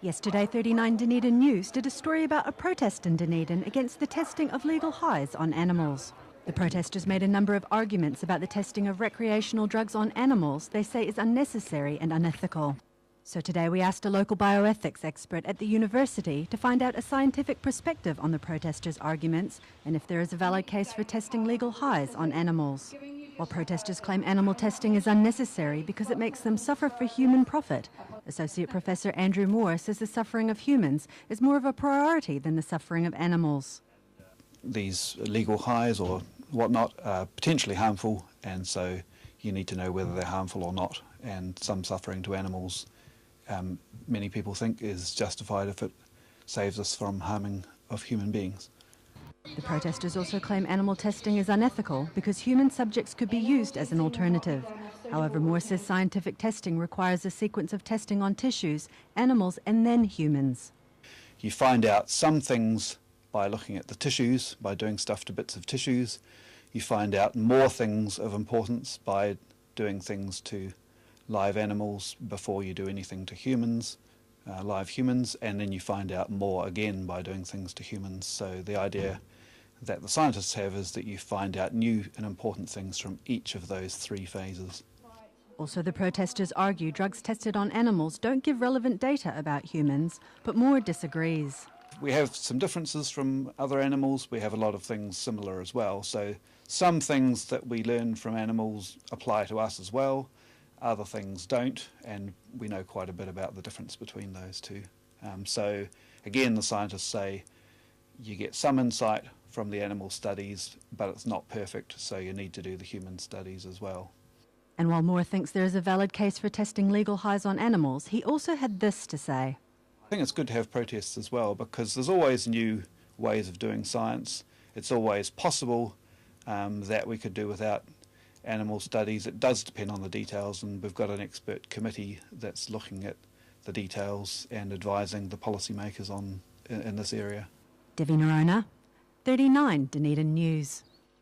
Yesterday, 39 Dunedin News did a story about a protest in Dunedin against the testing of legal highs on animals. The protesters made a number of arguments about the testing of recreational drugs on animals they say is unnecessary and unethical. So today we asked a local bioethics expert at the university to find out a scientific perspective on the protesters' arguments and if there is a valid case for testing legal highs on animals. While protesters claim animal testing is unnecessary because it makes them suffer for human profit, Associate Professor Andrew Moore says the suffering of humans is more of a priority than the suffering of animals. These legal highs or whatnot are potentially harmful, and so you need to know whether they're harmful or not, and some suffering to animals many people think is justified if it saves us from harming of human beings. The protesters also claim animal testing is unethical because human subjects could be used as an alternative. However, Moore says scientific testing requires a sequence of testing on tissues, animals and then humans. You find out some things by looking at the tissues, by doing stuff to bits of tissues. You find out more things of importance by doing things to live animals before you do anything to humans, live humans, and then you find out more again by doing things to humans. So the idea that the scientists have is that you find out new and important things from each of those three phases. Also, the protesters argue drugs tested on animals don't give relevant data about humans, but Moore disagrees. We have some differences from other animals. We have a lot of things similar as well. So some things that we learn from animals apply to us as well. Other things don't, and we know quite a bit about the difference between those two. So again, the scientists say you get some insight from the animal studies, but it's not perfect, so you need to do the human studies as well. And while Moore thinks there is a valid case for testing legal highs on animals, he also had this to say. I think it's good to have protests as well, because there's always new ways of doing science. It's always possible that we could do without animal studies. It does depend on the details, and we've got an expert committee that's looking at the details and advising the policymakers in this area. Devi Narona, 39 Dunedin News.